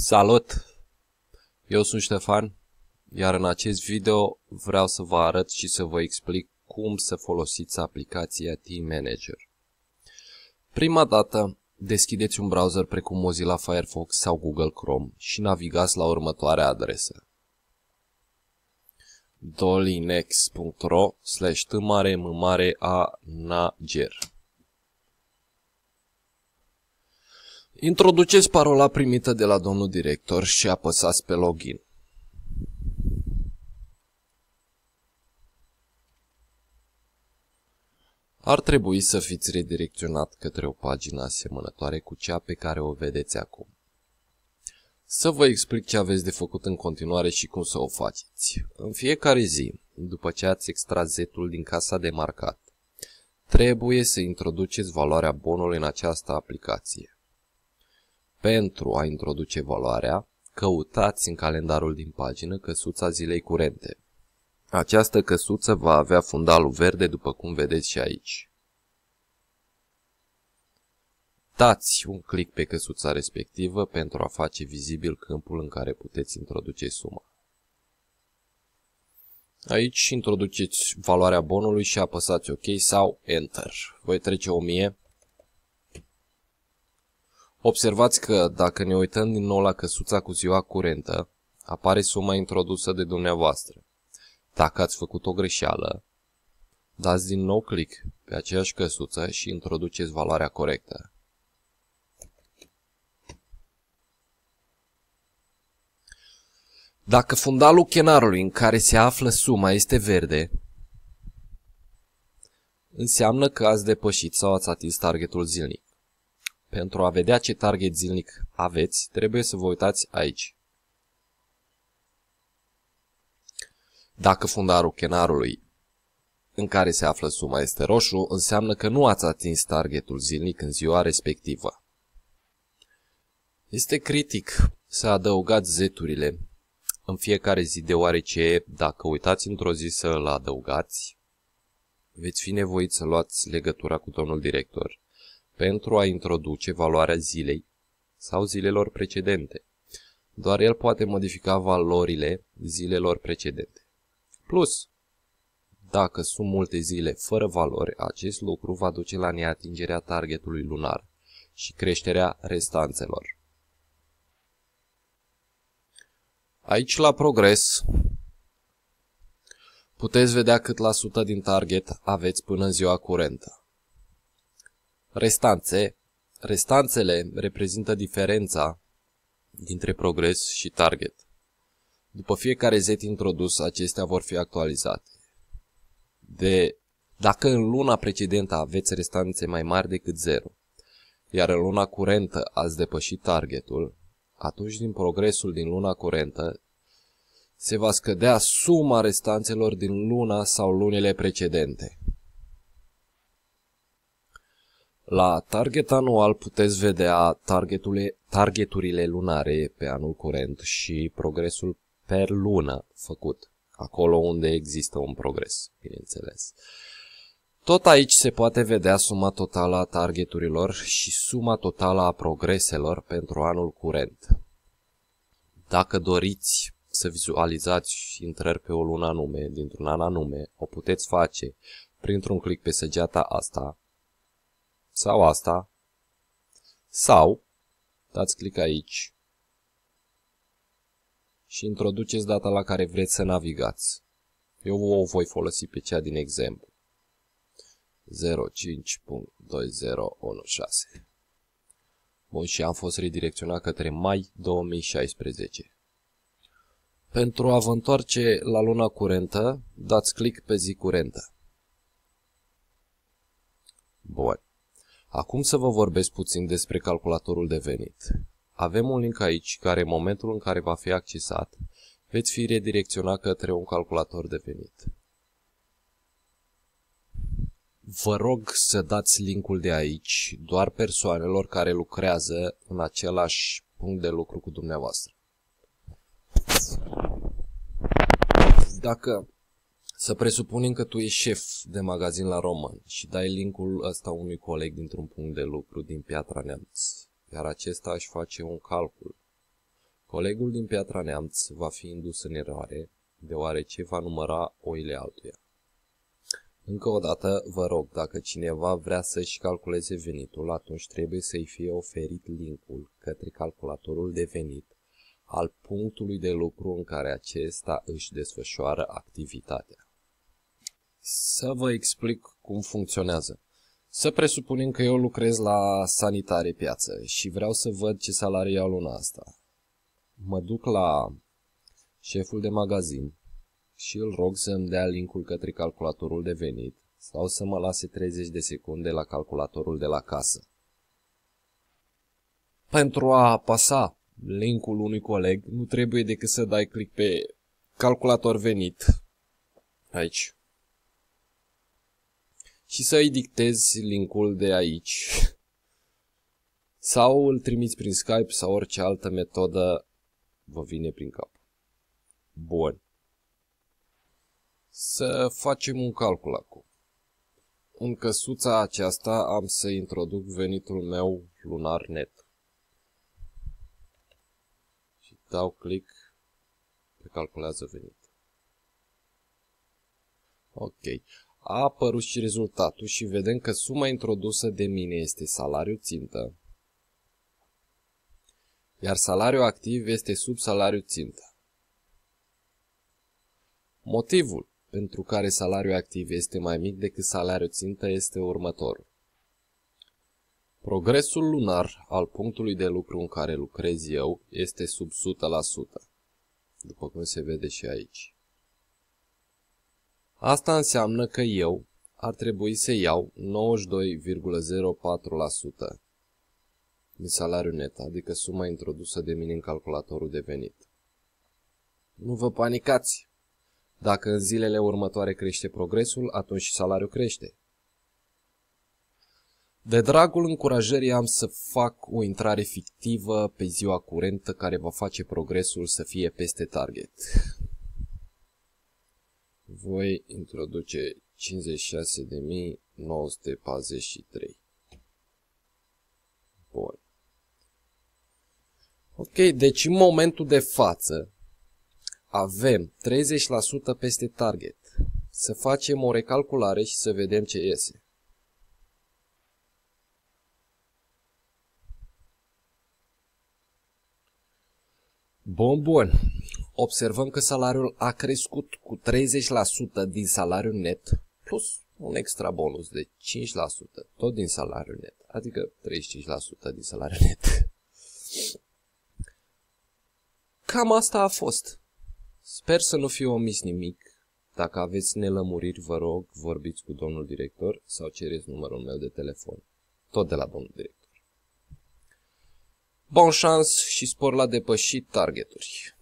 Salut! Eu sunt Ștefan, iar în acest video vreau să vă arăt și să vă explic cum să folosiți aplicația Team Manager. Prima dată, deschideți un browser precum Mozilla Firefox sau Google Chrome și navigați la următoarea adresă: dolinex.ro/t-a-nager. Introduceți parola primită de la domnul director și apăsați pe login. Ar trebui să fiți redirecționat către o pagină asemănătoare cu cea pe care o vedeți acum. Să vă explic ce aveți de făcut în continuare și cum să o faceți. În fiecare zi, după ce ați extras Z-ul din casa de marcat, trebuie să introduceți valoarea bonului în această aplicație. Pentru a introduce valoarea, căutați în calendarul din pagină căsuța zilei curente. Această căsuță va avea fundalul verde, după cum vedeți și aici. Dați un click pe căsuța respectivă pentru a face vizibil câmpul în care puteți introduce suma. Aici introduceți valoarea bonului și apăsați OK sau Enter. Voi trece 1000. Observați că dacă ne uităm din nou la căsuța cu ziua curentă, apare suma introdusă de dumneavoastră. Dacă ați făcut o greșeală, dați din nou click pe aceeași căsuță și introduceți valoarea corectă. Dacă fundalul chenarului în care se află suma este verde, înseamnă că ați depășit sau ați atins targetul zilnic. Pentru a vedea ce target zilnic aveți, trebuie să vă uitați aici. Dacă fundalul chenarului în care se află suma este roșu, înseamnă că nu ați atins targetul zilnic în ziua respectivă. Este critic să adăugați Z-urile în fiecare zi, deoarece dacă uitați într-o zi să îl adăugați, veți fi nevoiți să luați legătura cu domnul director pentru a introduce valoarea zilei sau zilelor precedente. Doar el poate modifica valorile zilelor precedente. Plus, dacă sunt multe zile fără valori, acest lucru va duce la neatingerea targetului lunar și creșterea restanțelor. Aici la progres puteți vedea cât la sută din target aveți până în ziua curentă. Restanțele reprezintă diferența dintre progres și target. După fiecare Z introdus, acestea vor fi actualizate. Dacă în luna precedentă aveți restanțe mai mari decât 0, iar în luna curentă ați depășit targetul, atunci din progresul din luna curentă se va scădea suma restanțelor din luna sau lunile precedente. La target anual puteți vedea targeturile lunare pe anul curent și progresul per lună făcut, acolo unde există un progres, bineînțeles. Tot aici se poate vedea suma totală a targeturilor și suma totală a progreselor pentru anul curent. Dacă doriți să vizualizați intrări pe o lună anume, dintr-un an anume, o puteți face printr-un click pe săgeata asta, sau asta, sau dați click aici și introduceți data la care vreți să navigați. Eu o voi folosi pe cea din exemplu. 05.2016. Bun, și am fost redirecționat către mai 2016. Pentru a vă întoarce la luna curentă, dați click pe zi curentă. Bun. Acum să vă vorbesc puțin despre calculatorul de venit. Avem un link aici care, în momentul în care va fi accesat, veți fi redirecționat către un calculator de venit. Vă rog să dați linkul de aici doar persoanelor care lucrează în același punct de lucru cu dumneavoastră. Dacă să presupunem că tu ești șef de magazin la Roman și dai linkul ăsta unui coleg dintr-un punct de lucru din Piatra Neamț, iar acesta își face un calcul Colegul din Piatra Neamț va fi indus în eroare, deoarece va număra oile altuia. Încă o dată, vă rog, dacă cineva vrea să-și calculeze venitul, atunci trebuie să-i fie oferit linkul către calculatorul de venit al punctului de lucru în care acesta își desfășoară activitatea. Să vă explic cum funcționează. Să presupunem că eu lucrez la Sanitare Piață și vreau să văd ce salariu iau luna asta. Mă duc la șeful de magazin și îl rog să îmi dea linkul către calculatorul de venit sau să mă lase 30 de secunde la calculatorul de la casă. Pentru a apăsa linkul unui coleg, nu trebuie decât să dai click pe calculator venit aici și să îi dictezi linkul de aici sau îl trimiți prin Skype sau orice altă metodă vă vine prin cap. Bun. Să facem un calcul acum. În căsuța aceasta am să introduc venitul meu lunar net. Și dau click pe calculează venit. Ok. A apărut și rezultatul și vedem că suma introdusă de mine este salariul țintă, iar salariul activ este sub salariul țintă. Motivul pentru care salariul activ este mai mic decât salariul țintă este următorul. Progresul lunar al punctului de lucru în care lucrez eu este sub 100%, după cum se vede și aici. Asta înseamnă că eu ar trebui să iau 92,04% din salariul net, adică suma introdusă de mine în calculatorul de venit. Nu vă panicați! Dacă în zilele următoare crește progresul, atunci și salariul crește. De dragul încurajării am să fac o intrare fictivă pe ziua curentă care va face progresul să fie peste target. Voi introduce 56.943. Bun. Ok, deci în momentul de față avem 30% peste target. Să facem o recalculare și să vedem ce iese. Bun. Observăm că salariul a crescut cu 30% din salariul net, plus un extra bonus de 5%, tot din salariul net, adică 35% din salariul net. Cam asta a fost. Sper să nu fi omis nimic. Dacă aveți nelămuriri, vă rog, vorbiți cu domnul director sau cereți numărul meu de telefon. Tot de la domnul director. Bon șans și spor la depășit targeturi.